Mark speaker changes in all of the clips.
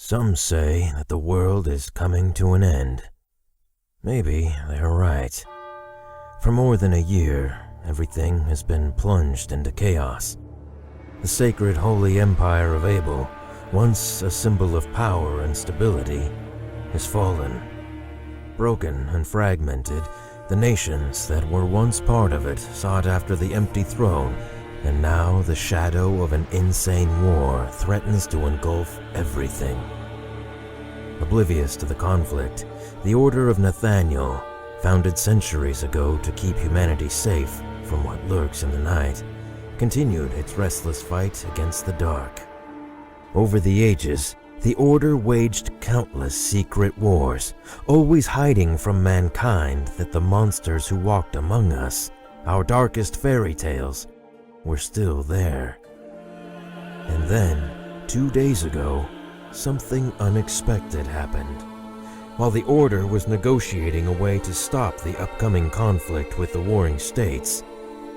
Speaker 1: Some say that the world is coming to an end. Maybe they're right. For more than a year, everything has been plunged into chaos. The sacred Holy Empire of Abel, once a symbol of power and stability, has fallen. Broken and fragmented, the nations that were once part of it sought after the empty throne, and now the shadow of an insane war threatens to engulf everything. Oblivious to the conflict, the Order of Nathaniel, founded centuries ago to keep humanity safe from what lurks in the night, continued its restless fight against the dark. Over the ages, the Order waged countless secret wars, always hiding from mankind that the monsters who walked among us, our darkest fairy tales, were still there. And then, 2 days ago, something unexpected happened. While the Order was negotiating a way to stop the upcoming conflict with the warring states,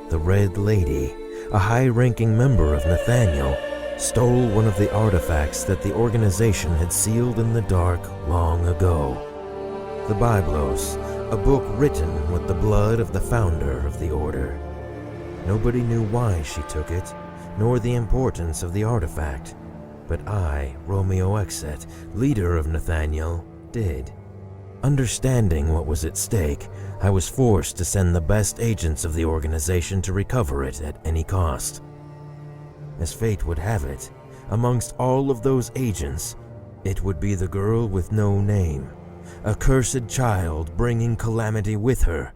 Speaker 1: the Red Lady, a high-ranking member of Nathaniel, stole one of the artifacts that the organization had sealed in the dark long ago. The Biblos, a book written with the blood of the founder of the Order. Nobody knew why she took it, nor the importance of the artifact, but I, Romeo Exet, leader of Nathaniel, did. Understanding what was at stake, I was forced to send the best agents of the organization to recover it at any cost. As fate would have it, amongst all of those agents, it would be the girl with no name, a cursed child bringing calamity with her,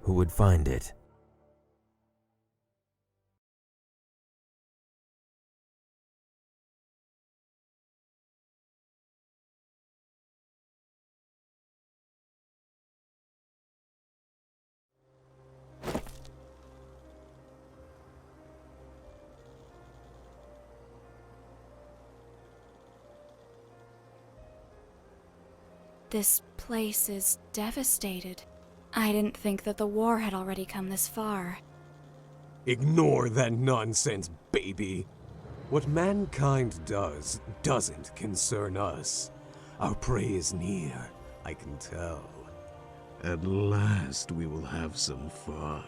Speaker 1: who would find it.
Speaker 2: This place is devastated. I didn't think that the war had already come this far.
Speaker 3: Ignore that nonsense, baby. What mankind does doesn't concern us. Our prey is near, I can tell.
Speaker 4: At last we will have some fun.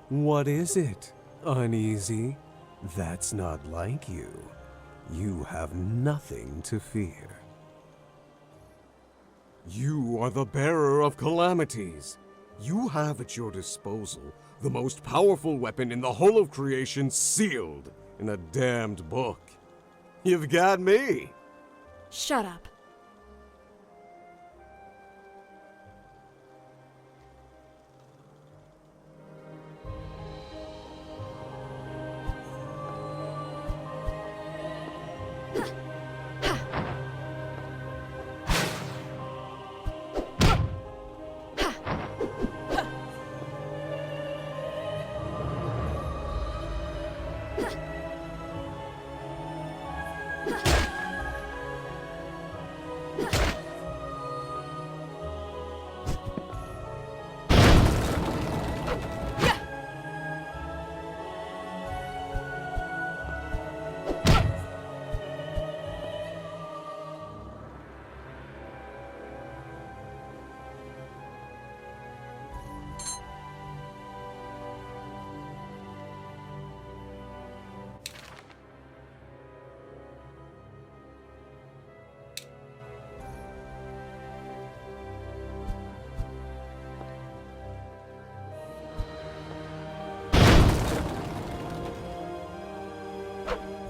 Speaker 3: What is it? Uneasy? That's not like you. You have nothing to fear. You are the bearer of calamities. You have at your disposal the most powerful weapon in the whole of creation sealed in a damned book. You've got me.
Speaker 2: Shut up.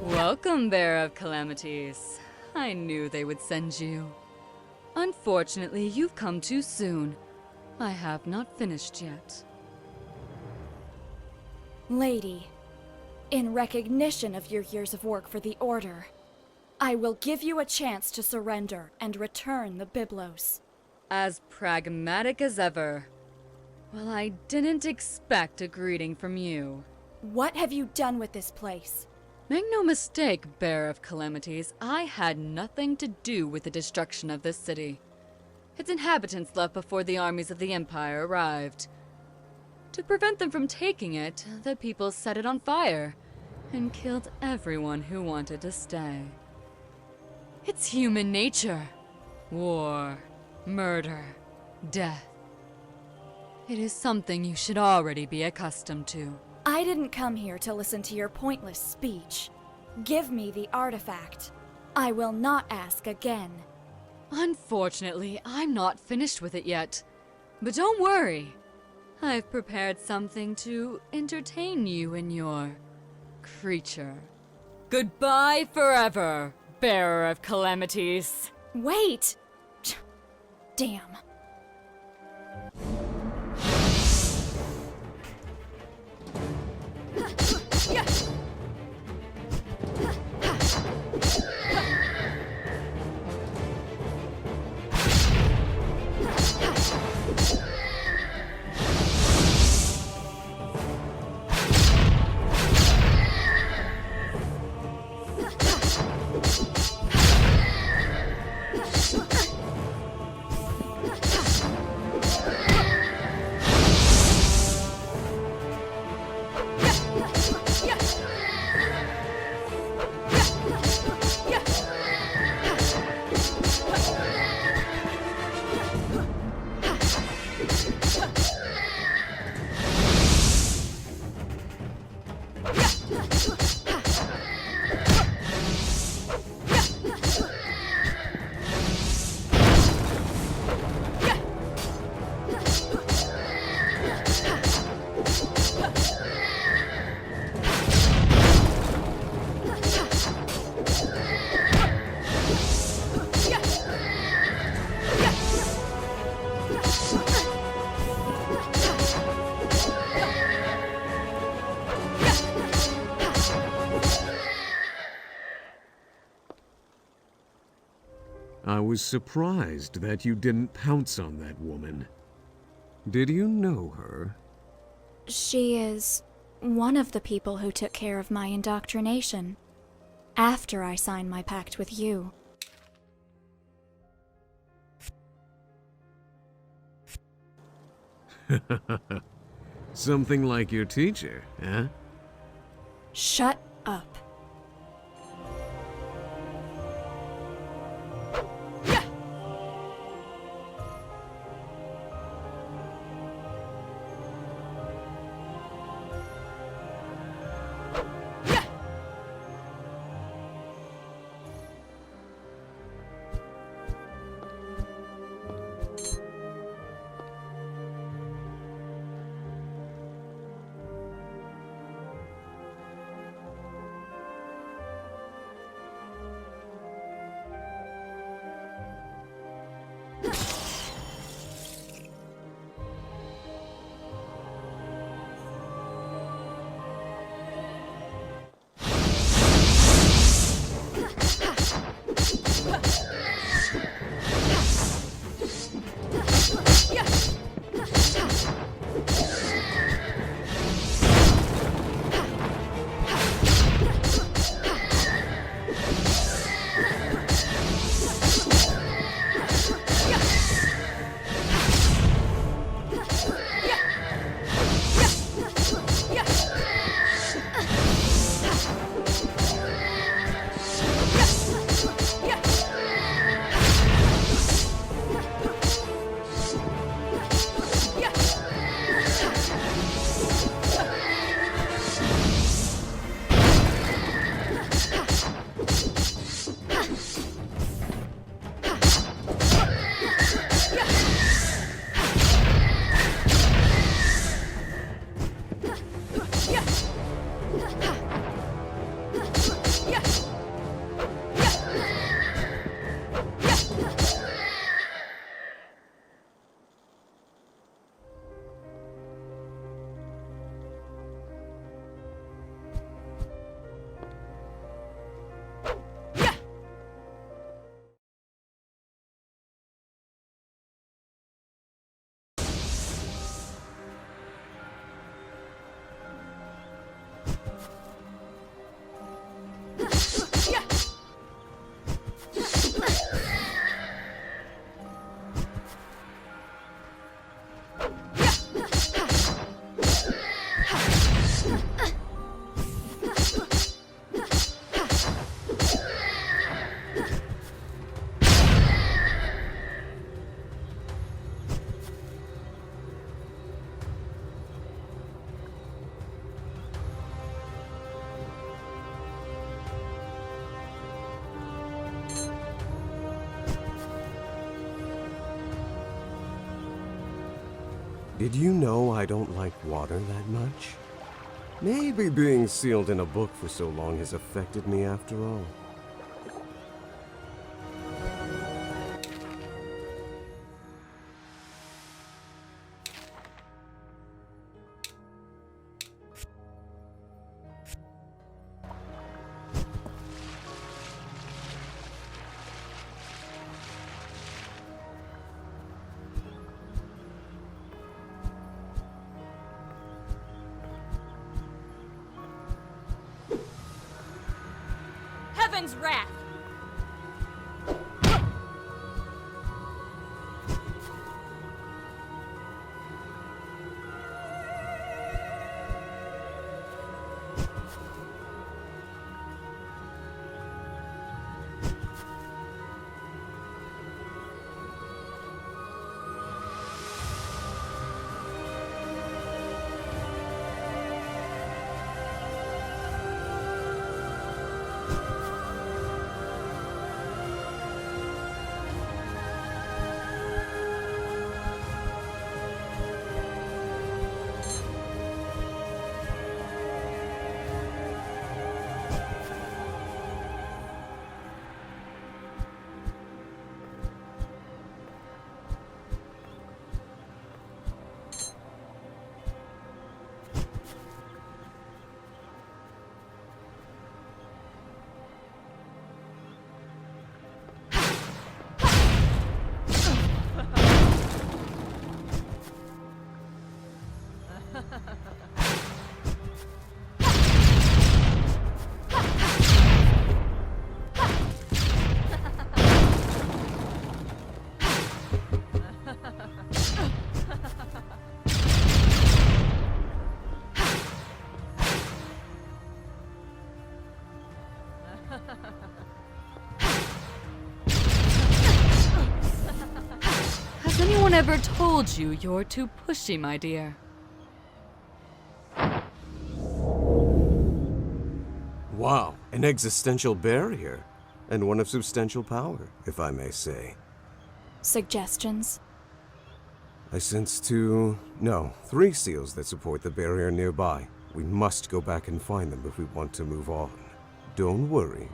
Speaker 5: Welcome, Bearer of Calamities. I knew they would send you. Unfortunately, you've come too soon. I have not finished yet.
Speaker 2: Lady, in recognition of your years of work for the Order, I will give you a chance to surrender and return the Biblos.
Speaker 5: As pragmatic as ever. Well, I didn't expect a greeting from you.
Speaker 2: What have you done with this place?
Speaker 5: Make no mistake, Bearer of Calamities, I had nothing to do with the destruction of this city. Its inhabitants left before the armies of the Empire arrived. To prevent them from taking it, the people set it on fire. and killed everyone who wanted to stay. It's human nature. War, murder, death. It is something you should already be accustomed to.
Speaker 2: I didn't come here to listen to your pointless speech. Give me the artifact. I will not ask again.
Speaker 5: Unfortunately, I'm not finished with it yet. But don't worry. I've prepared something to entertain you and your creature. Goodbye forever, bearer of calamities.
Speaker 2: Wait! Damn.
Speaker 3: I was surprised that you didn't pounce on that woman. Did you know her?
Speaker 2: She is one of the people who took care of my indoctrination after I signed my pact with you.
Speaker 3: Something like your teacher, huh?
Speaker 2: Shut up.
Speaker 3: Did you know I don't like water that much? Maybe being sealed in a book for so long has affected me after all.
Speaker 2: Heaven's wrath!
Speaker 5: Has anyone ever told you you're too pushy, my dear?
Speaker 3: Wow, an existential barrier, and one of substantial power, if I may say.
Speaker 2: Suggestions?
Speaker 3: I sense three seals that support the barrier nearby. We must go back and find them if we want to move on. Don't worry,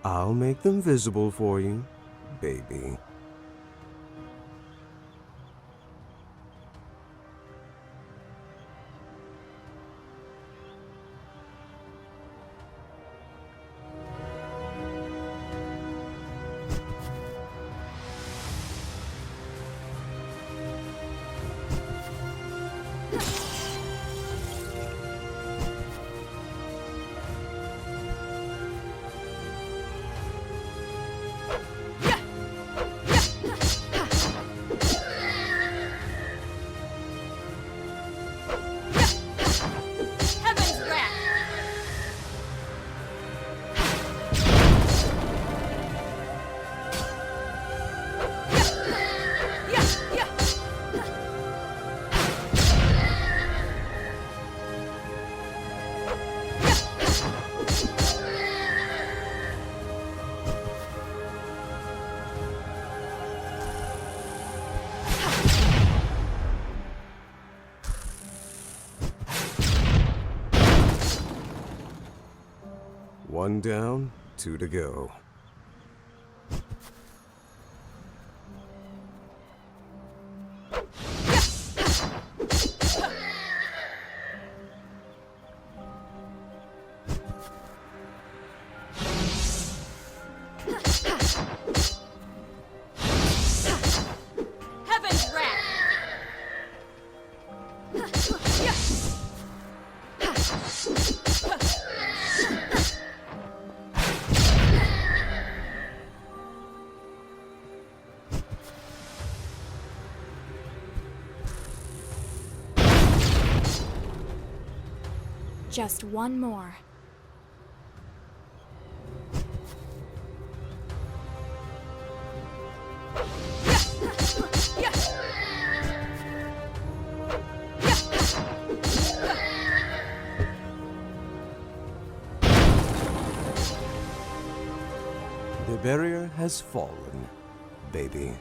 Speaker 3: I'll make them visible for you, baby. One down, two to go.
Speaker 2: Heaven's wrath! Just one more.
Speaker 3: The barrier has fallen, baby.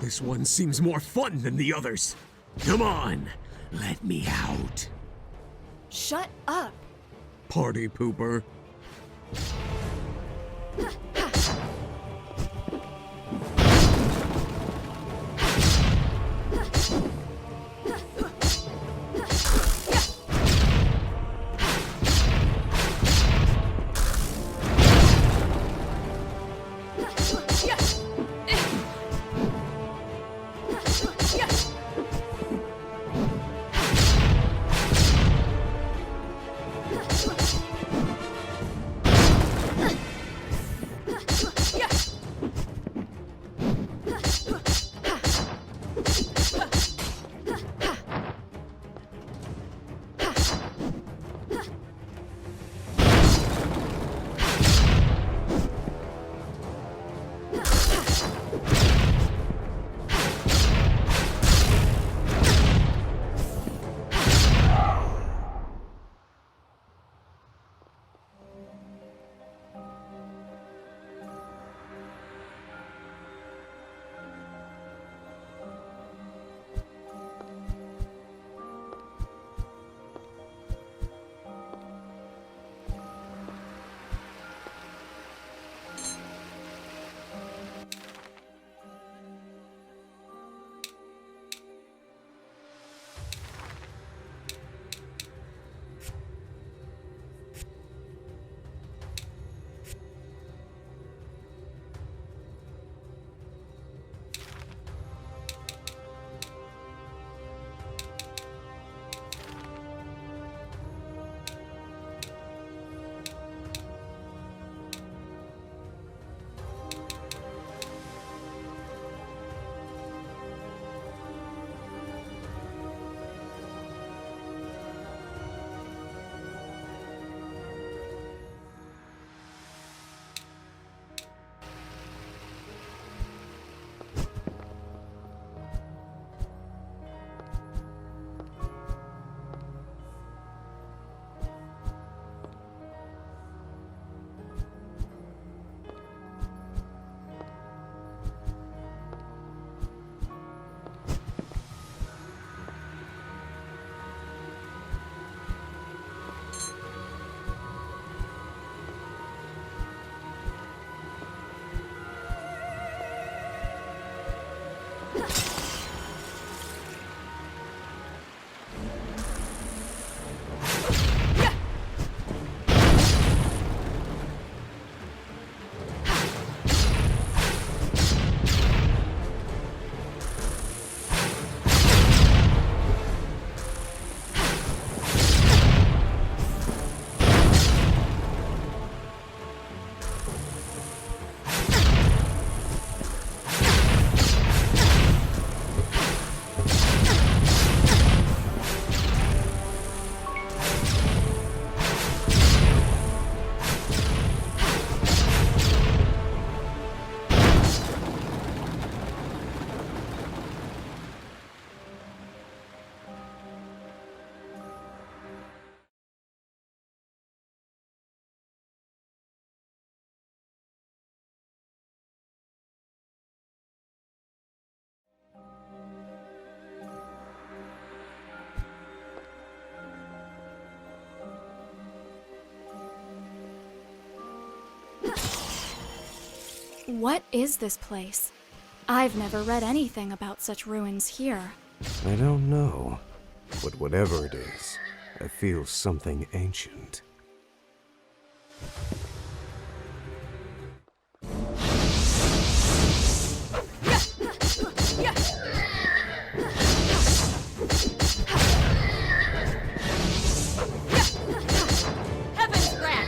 Speaker 4: This one seems more fun than the others. Come on, let me out.
Speaker 2: Shut up!
Speaker 4: Party pooper.
Speaker 2: What is this place? I've never read anything about such ruins here.
Speaker 3: I don't know, but whatever it is, I feel something ancient.
Speaker 2: Heaven's wrath!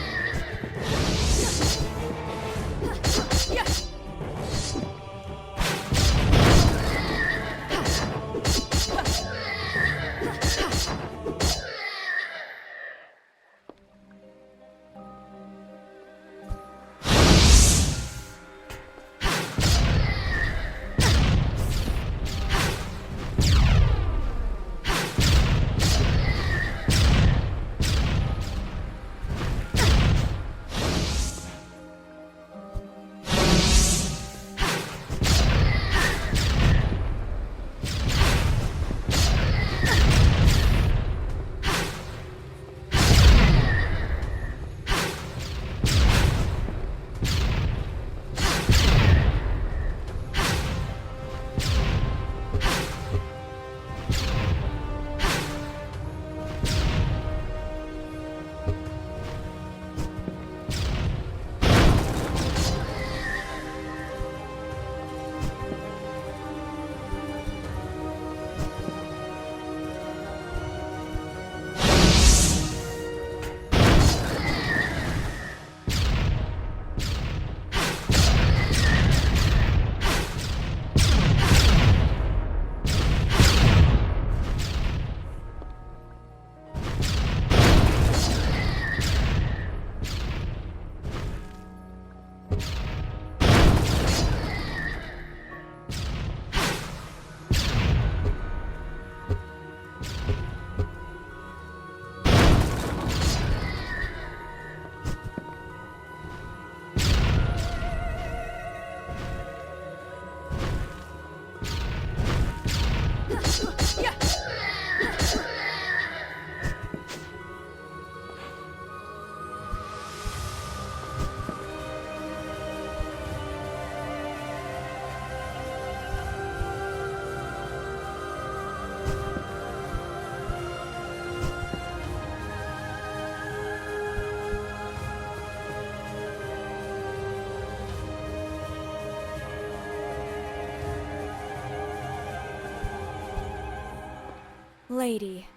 Speaker 2: Lady.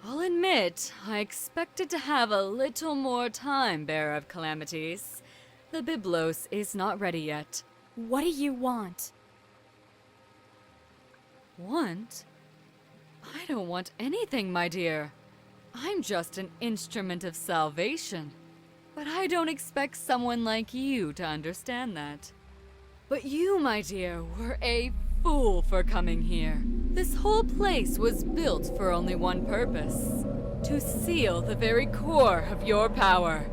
Speaker 5: I'll admit, I expected to have a little more time, Bearer of Calamities. The Byblos is not ready yet.
Speaker 2: What do you want?
Speaker 5: Want? I don't want anything, my dear. I'm just an instrument of salvation. But I don't expect someone like you to understand that. But you, my dear, were a fool for coming here. This whole place was built for only one purpose: to seal the very core of your power.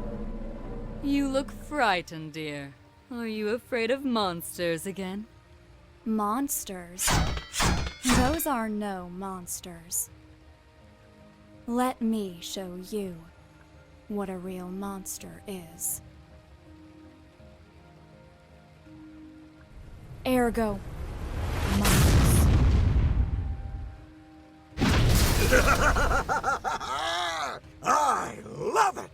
Speaker 5: You look frightened, dear. Are you afraid of monsters again?
Speaker 2: Monsters? Those are no monsters. Let me show you what a real monster is. Ergo, Mons.
Speaker 3: I love it!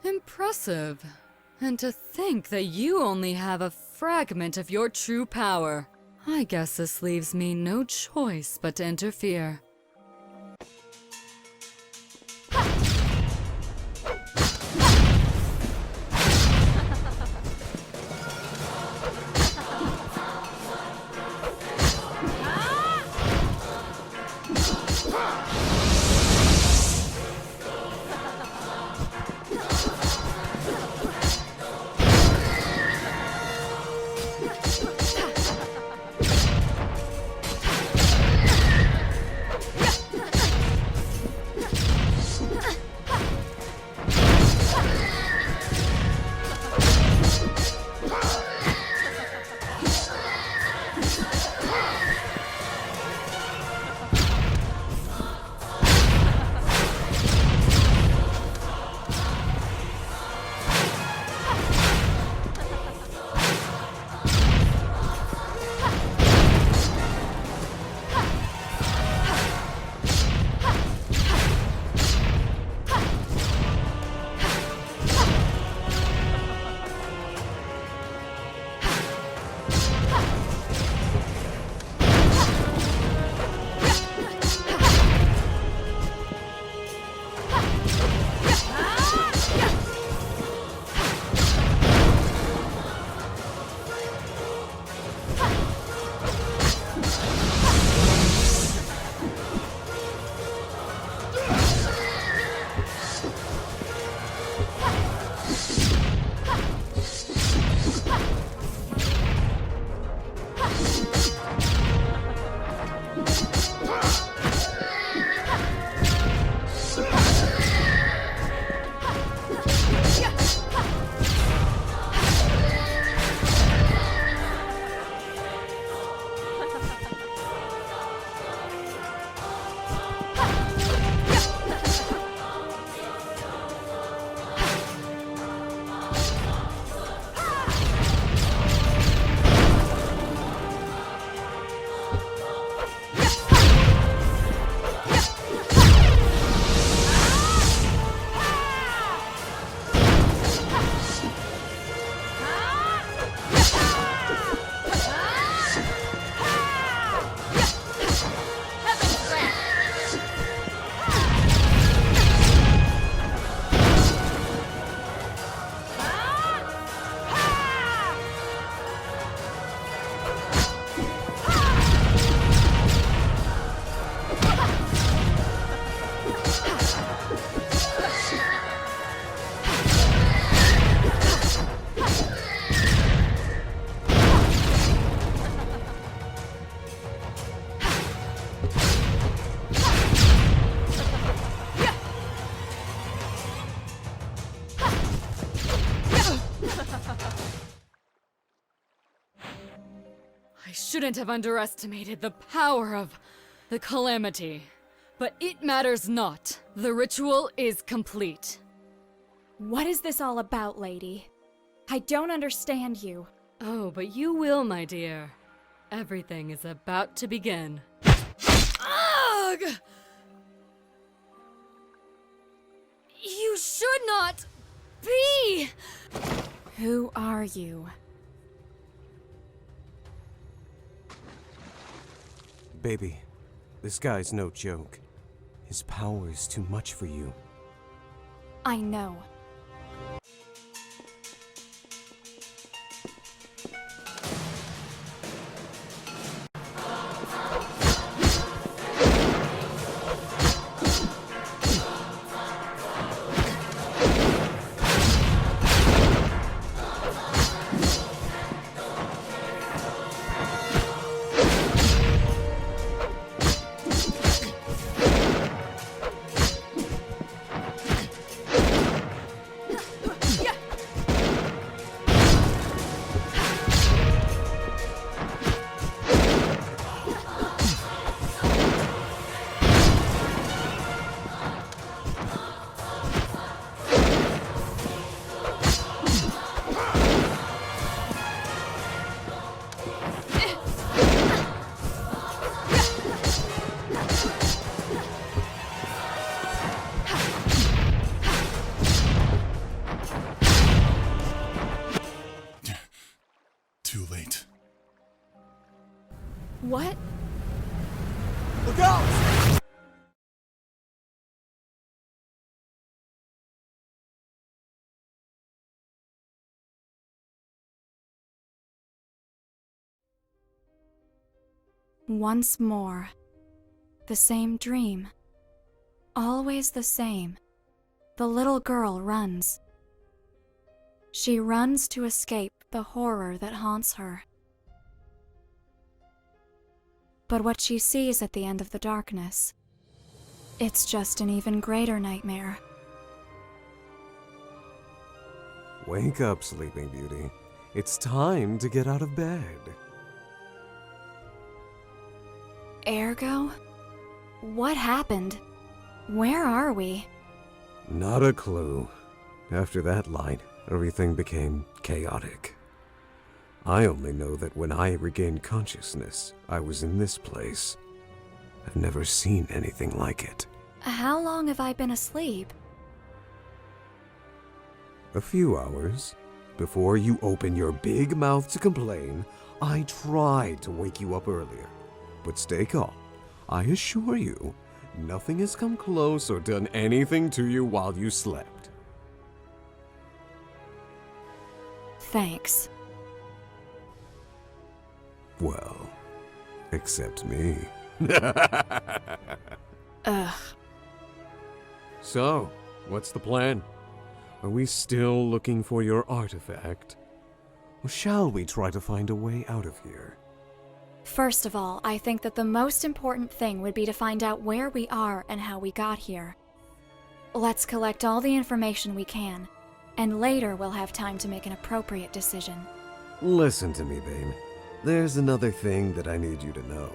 Speaker 5: Impressive. And to think that you only have a fragment of your true power. I guess this leaves me no choice but to interfere. I shouldn't have underestimated the power of the calamity. But it matters not. The ritual is complete.
Speaker 2: What is this all about, lady? I don't understand you.
Speaker 5: Oh, but you will, my dear. Everything is about to begin. Ugh! You should not be!
Speaker 2: Who are you?
Speaker 3: Baby, this guy's no joke. His power is too much for you.
Speaker 2: I know.
Speaker 6: Too late.
Speaker 2: What?
Speaker 3: Look out!
Speaker 2: Once more. The same dream. Always the same. The little girl runs. She runs to escape the horror that haunts her. But what she sees at the end of the darkness, it's just an even greater nightmare.
Speaker 3: Wake up, Sleeping Beauty. It's time to get out of bed.
Speaker 2: Ergo? What happened? Where are we?
Speaker 3: Not a clue. After that light, everything became chaotic. I only know that when I regained consciousness, I was in this place. I've never seen anything like it.
Speaker 2: How long have I been asleep?
Speaker 3: A few hours. Before you open your big mouth to complain, I tried to wake you up earlier. But stay calm. I assure you, nothing has come close or done anything to you while you slept.
Speaker 2: Thanks.
Speaker 3: Well, except me.
Speaker 2: Ugh.
Speaker 3: So, what's the plan? Are we still looking for your artifact? Or shall we try to find a way out of here?
Speaker 2: First of all, I think that the most important thing would be to find out where we are and how we got here. Let's collect all the information we can, and later we'll have time to make an appropriate decision.
Speaker 3: Listen to me, babe. There's another thing that I need you to know.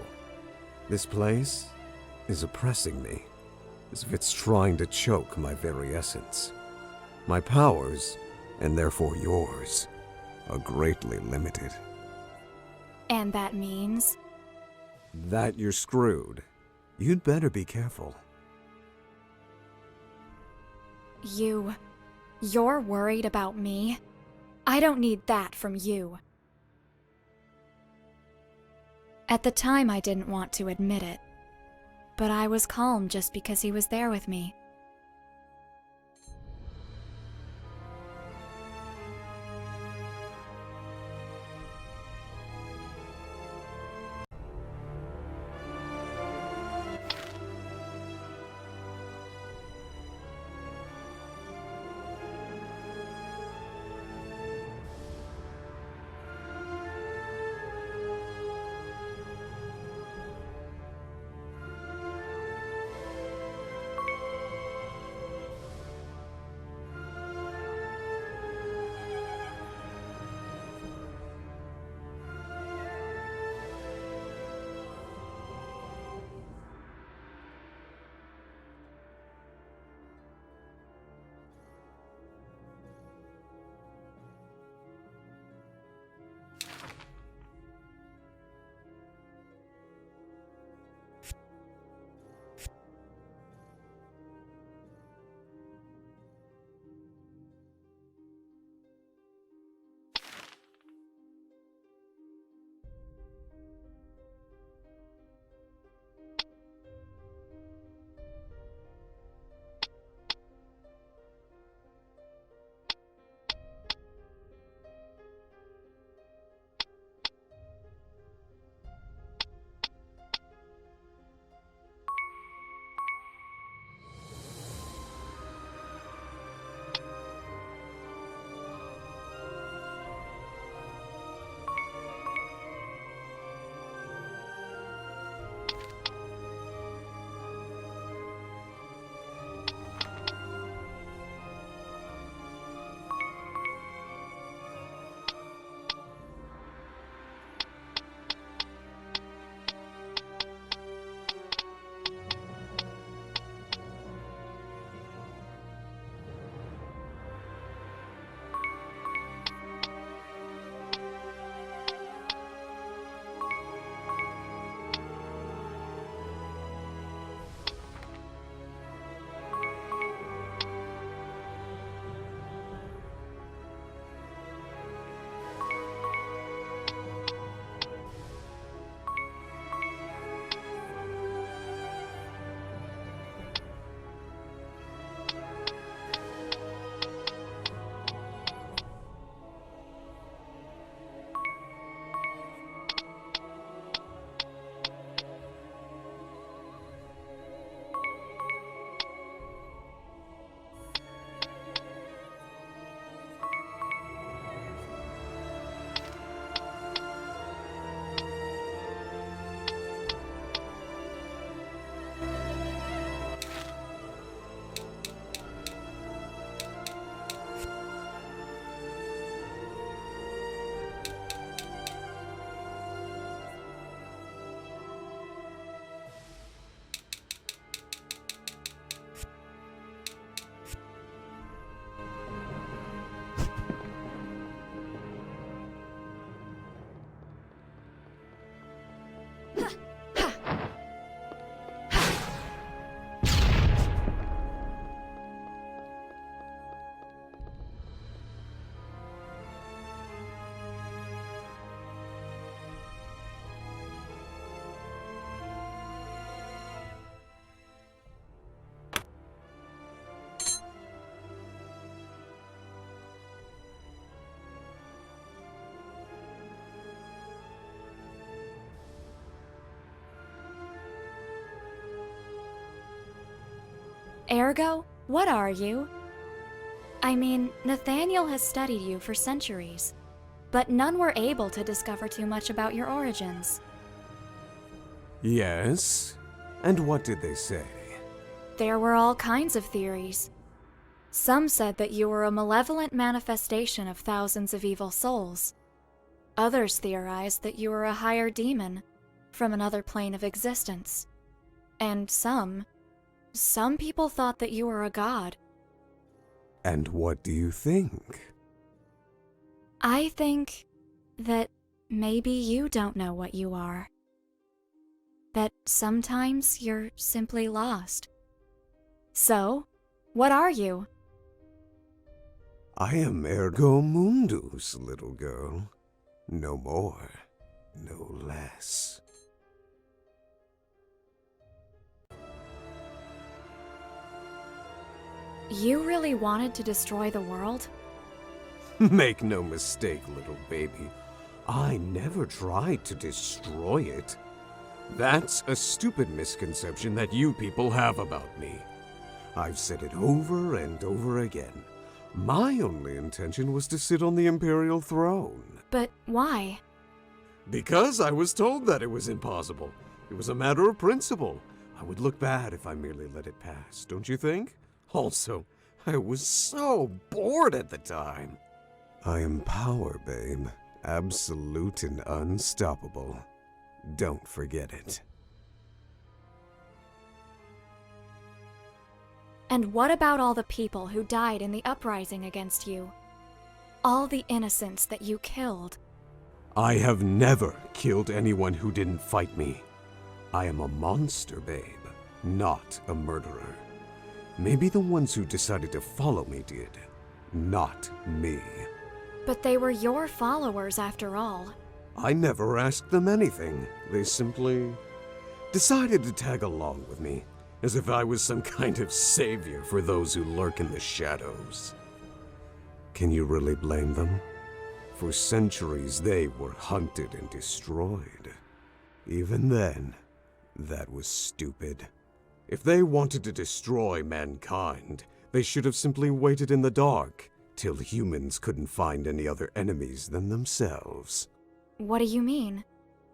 Speaker 3: This place is oppressing me, as if it's trying to choke my very essence. My powers, and therefore yours, are greatly limited.
Speaker 2: And that means?
Speaker 3: That you're screwed. You'd better be careful.
Speaker 2: You're worried about me? I don't need that from you. At the time, I didn't want to admit it, but I was calm just because he was there with me. Ergo, what are you? I mean, Nathaniel has studied you for centuries, but none were able to discover too much about your origins.
Speaker 3: Yes? And what did they say?
Speaker 2: There were all kinds of theories. Some said that you were a malevolent manifestation of thousands of evil souls. Others theorized that you were a higher demon from another plane of existence. And some people thought that you were a god.
Speaker 3: And what do you think?
Speaker 2: I think that maybe you don't know what you are. That sometimes you're simply lost. So, what are you?
Speaker 3: I am Ergo Mundus, little girl. No more, no less.
Speaker 2: You really wanted to destroy the world?
Speaker 3: Make no mistake, little baby. I never tried to destroy it. That's a stupid misconception that you people have about me. I've said it over and over again. My only intention was to sit on the Imperial throne.
Speaker 2: But why?
Speaker 3: Because I was told that it was impossible. It was a matter of principle. I would look bad if I merely let it pass, don't you think? Also, I was so bored at the time. I am power, babe. Absolute and unstoppable. Don't forget it.
Speaker 2: And what about all the people who died in the uprising against you? All the innocents that you killed?
Speaker 3: I have never killed anyone who didn't fight me. I am a monster, babe, not a murderer. Maybe the ones who decided to follow me did, not me.
Speaker 2: But they were your followers after all.
Speaker 3: I never asked them anything. They simply decided to tag along with me, as if I was some kind of savior for those who lurk in the shadows. Can you really blame them? For centuries they were hunted and destroyed. Even then, that was stupid. If they wanted to destroy mankind, they should have simply waited in the dark till humans couldn't find any other enemies than themselves.
Speaker 2: What do you mean?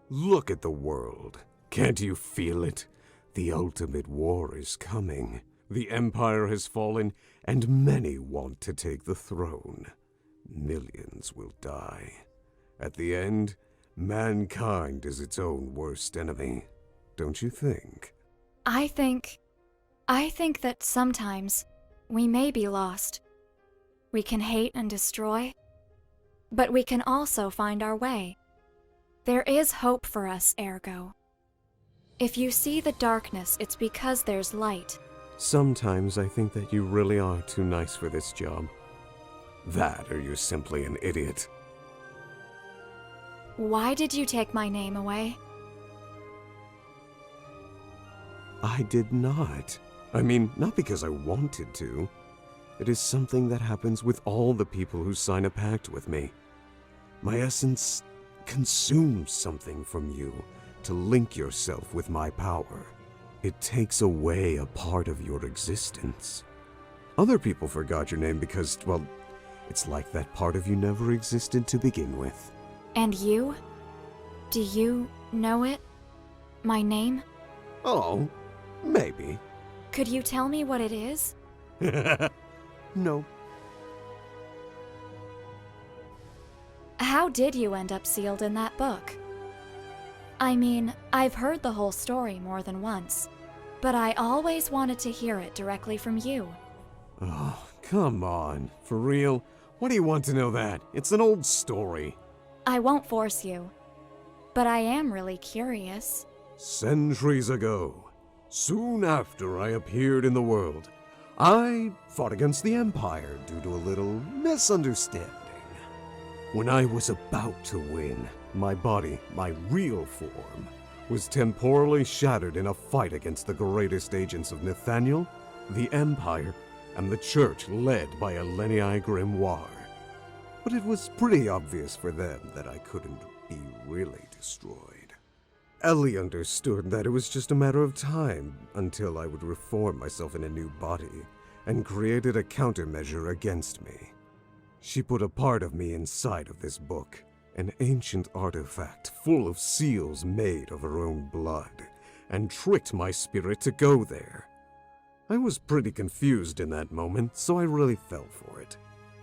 Speaker 3: Look at the world. Can't you feel it? The ultimate war is coming. The Empire has fallen, and many want to take the throne. Millions will die. At the end, mankind is its own worst enemy. Don't you think?
Speaker 2: I think that sometimes we may be lost. We can hate and destroy, but we can also find our way. There is hope for us, Ergo. If you see the darkness, it's because there's light.
Speaker 3: Sometimes I think that you really are too nice for this job. That, or you're simply an idiot.
Speaker 2: Why did you take my name away?
Speaker 3: I did not. I mean, not because I wanted to. It is something that happens with all the people who sign a pact with me. My essence consumes something from you to link yourself with my power. It takes away a part of your existence. Other people forgot your name because, well, it's like that part of you never existed to begin with.
Speaker 2: And you? Do you know it? My name?
Speaker 3: Oh, maybe.
Speaker 2: Could you tell me what it is?
Speaker 3: No.
Speaker 2: How did you end up sealed in that book? I mean, I've heard the whole story more than once, but I always wanted to hear it directly from you.
Speaker 3: Oh, come on. For real? Why do you want to know that? It's an old story.
Speaker 2: I won't force you. but I am really curious.
Speaker 3: Centuries ago, soon after I appeared in the world, I fought against the Empire due to a little misunderstanding. When I was about to win, my body, my real form, was temporally shattered in a fight against the greatest agents of Nathaniel, the Empire, and the Church led by Eleni Grimoire. But it was pretty obvious for them that I couldn't be really destroyed. Ellie understood that it was just a matter of time until I would reform myself in a new body, and created a countermeasure against me. She put a part of me inside of this book, an ancient artifact full of seals made of her own blood, and tricked my spirit to go there. I was pretty confused in that moment, so I really fell for it.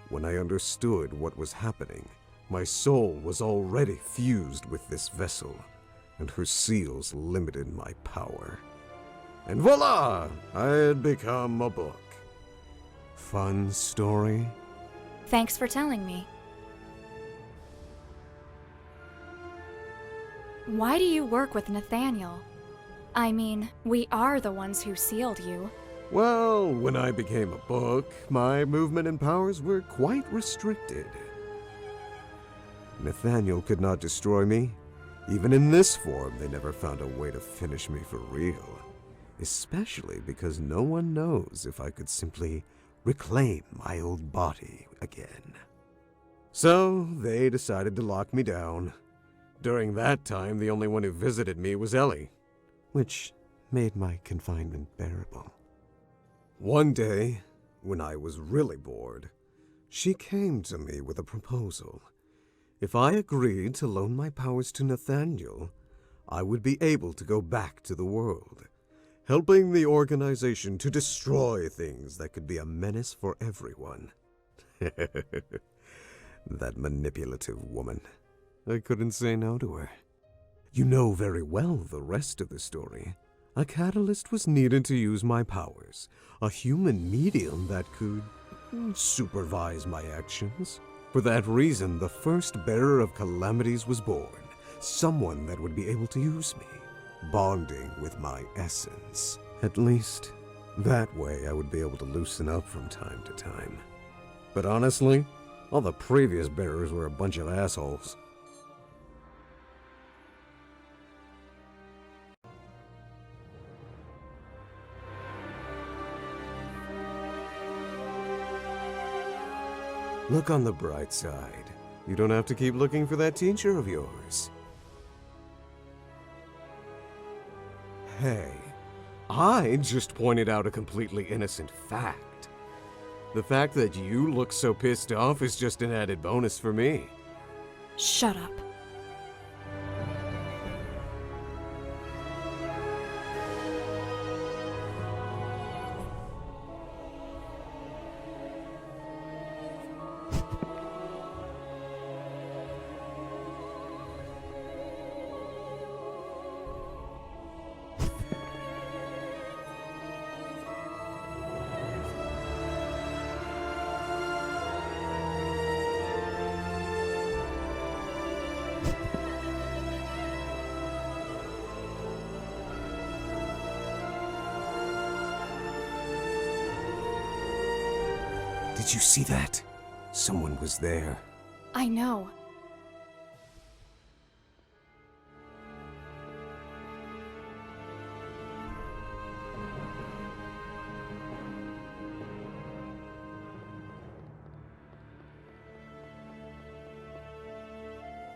Speaker 3: When I understood what was happening, my soul was already fused with this vessel, and her seals limited my power. And voila! I had become a book. Fun story?
Speaker 2: Thanks for telling me. Why do you work with Nathaniel? I mean, we are the ones who sealed you.
Speaker 3: Well, when I became a book, my movement and powers were quite restricted. Nathaniel could not destroy me. Even in this form, they never found a way to finish me for real. Especially because no one knows if I could simply reclaim my old body again. So, they decided to lock me down. During that time, the only one who visited me was Ellie, which made my confinement bearable. One day, when I was really bored, she came to me with a proposal. If I agreed to loan my powers to Nathaniel, I would be able to go back to the world, helping the organization to destroy things that could be a menace for everyone. That manipulative woman. I couldn't say no to her. You know very well the rest of the story. A catalyst was needed to use my powers, a human medium that could supervise my actions. For that reason, the first bearer of calamities was born, someone that would be able to use me, bonding with my essence. At least, that way I would be able to loosen up from time to time. But honestly, all the previous bearers were a bunch of assholes. Look on the bright side. You don't have to keep looking for that teacher of yours. Hey, I just pointed out a completely innocent fact. The fact that you look so pissed off is just an added bonus for me.
Speaker 2: Shut up.
Speaker 3: Did you see that? Someone was there.
Speaker 2: I know.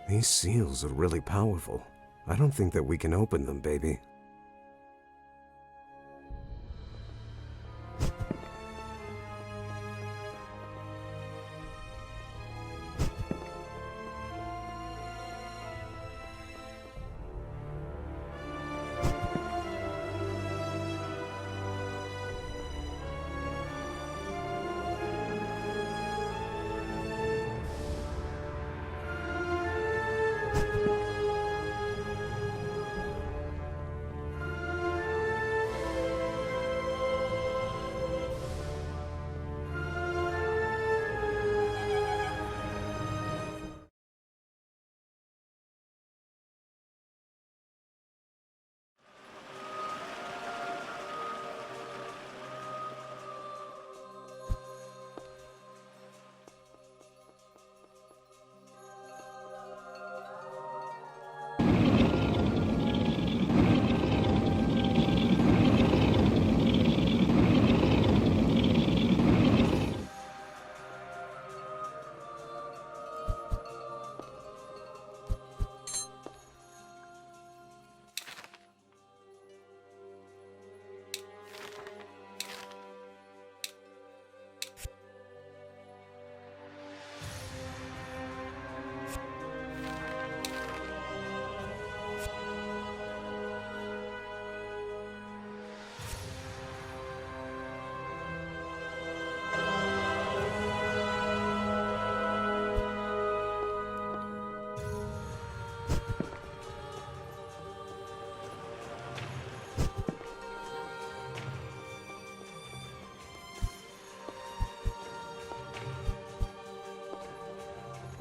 Speaker 3: These seals are really powerful. I don't think that we can open them, baby.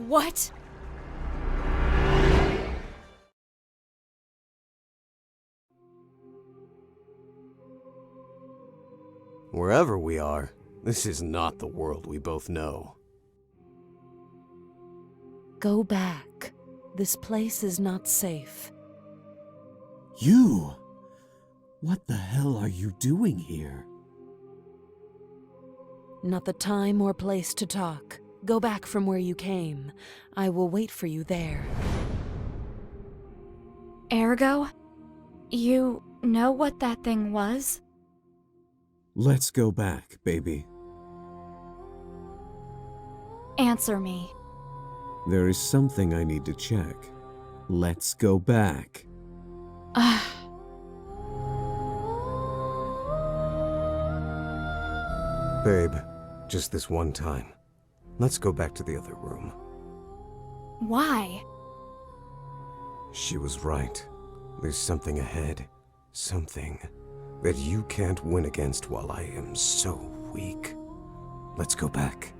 Speaker 2: What?
Speaker 3: Wherever we are, this is not the world we both know.
Speaker 6: Go back. This place is not safe.
Speaker 4: You? What the hell are you doing here?
Speaker 6: Not the time or place to talk. Go back from where you came. I will wait for you there.
Speaker 2: Ergo? You know what that thing was?
Speaker 3: Let's go back, baby.
Speaker 2: Answer me.
Speaker 3: There is something I need to check. Let's go back. Babe, just this one time. Let's go back to the other room.
Speaker 2: Why?
Speaker 3: She was right. There's something ahead. Something that you can't win against while I am so weak. Let's go back.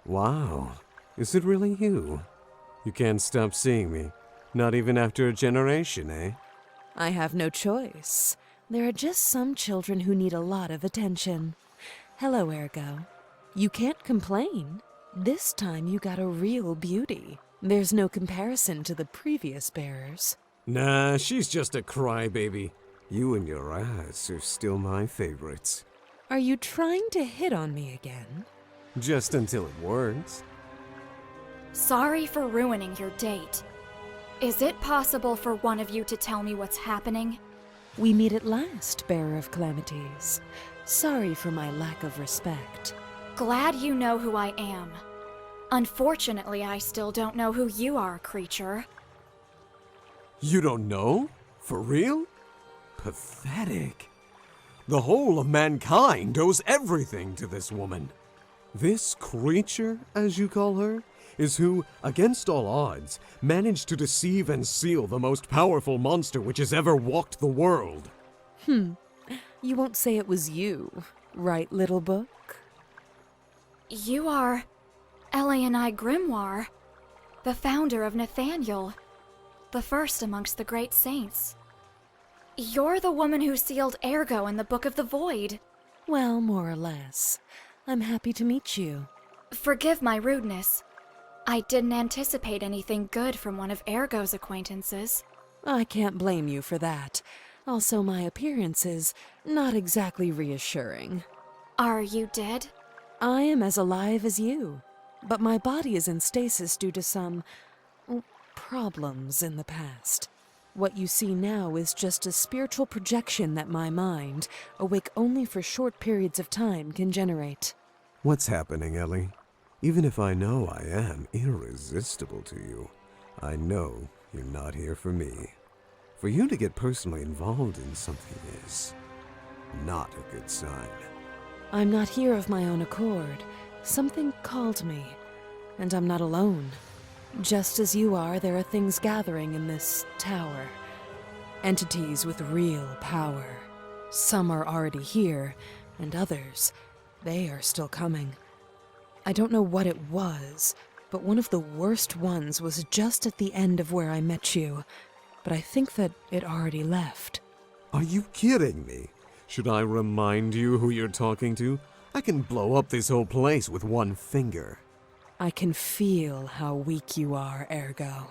Speaker 3: Wow, is it really you? You can't stop seeing me, not even after a generation, eh?
Speaker 6: I have no choice. There are just some children who need a lot of attention. Hello, Ergo. You can't complain. This time you got a real beauty. There's no comparison to the previous bearers.
Speaker 3: Nah, she's just a crybaby. You and your ass are still my favorites.
Speaker 6: Are you trying to hit on me again?
Speaker 3: Just until it works.
Speaker 2: Sorry for ruining your date. Is it possible for one of you to tell me what's happening?
Speaker 6: We meet at last, Bearer of Calamities. Sorry for my lack of respect.
Speaker 2: Glad you know who I am. Unfortunately, I still don't know who you are, creature.
Speaker 3: You don't know? For real? Pathetic. The whole of mankind owes everything to this woman. This creature, as you call her, is who, against all odds, managed to deceive and seal the most powerful monster which has ever walked the world.
Speaker 6: You won't say it was you, right, little book?
Speaker 2: You are Elianai Grimoire, the founder of Nathaniel, the first amongst the great saints. You're the woman who sealed Ergo in the Book of the Void.
Speaker 6: Well, more or less. I'm happy to meet you.
Speaker 2: Forgive my rudeness. I didn't anticipate anything good from one of Ergo's acquaintances.
Speaker 6: I can't blame you for that. Also, my appearance is not exactly reassuring.
Speaker 2: Are you dead?
Speaker 6: I am as alive as you, but my body is in stasis due to some problems in the past. What you see now is just a spiritual projection that my mind, awake only for short periods of time, can generate.
Speaker 3: What's happening, Ellie? Even if I know I am irresistible to you, I know you're not here for me. For you to get personally involved in something is not a good sign.
Speaker 6: I'm not here of my own accord. Something called me, and I'm not alone. Just as you are, there are things gathering in this tower. Entities with real power. Some are already here, and others, they are still coming. I don't know what it was, but one of the worst ones was just at the end of where I met you. But I think that it already left.
Speaker 3: Are you kidding me? Should I remind you who you're talking to? I can blow up this whole place with one finger.
Speaker 6: I can feel how weak you are, Ergo.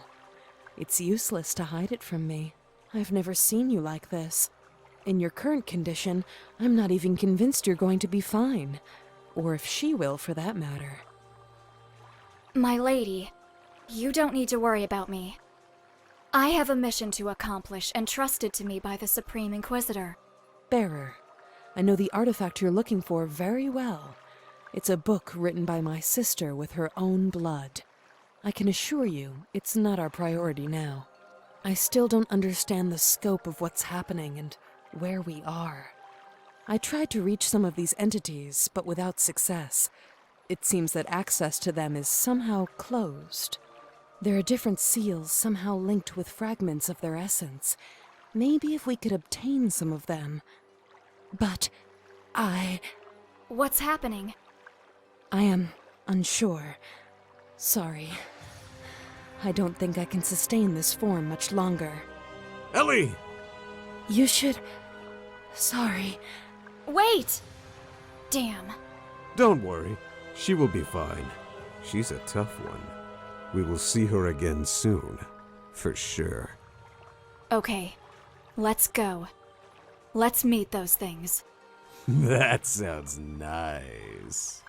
Speaker 6: It's useless to hide it from me. I've never seen you like this. In your current condition, I'm not even convinced you're going to be fine. Or if she will, for that matter.
Speaker 2: My lady, you don't need to worry about me. I have a mission to accomplish entrusted to me by the Supreme Inquisitor.
Speaker 6: Bearer, I know the artifact you're looking for very well. It's a book written by my sister with her own blood. I can assure you, it's not our priority now. I still don't understand the scope of what's happening and where we are. I tried to reach some of these entities, but without success. It seems that access to them is somehow closed. There are different seals somehow linked with fragments of their essence. Maybe if we could obtain some of them. But
Speaker 2: What's happening?
Speaker 6: I am unsure. Sorry. I don't think I can sustain this form much longer.
Speaker 3: Ellie!
Speaker 6: You should... Sorry.
Speaker 2: Wait! Damn.
Speaker 3: Don't worry. She will be fine. She's a tough one. We will see her again soon. For sure.
Speaker 2: Okay, let's go. Let's meet those things.
Speaker 3: That sounds nice.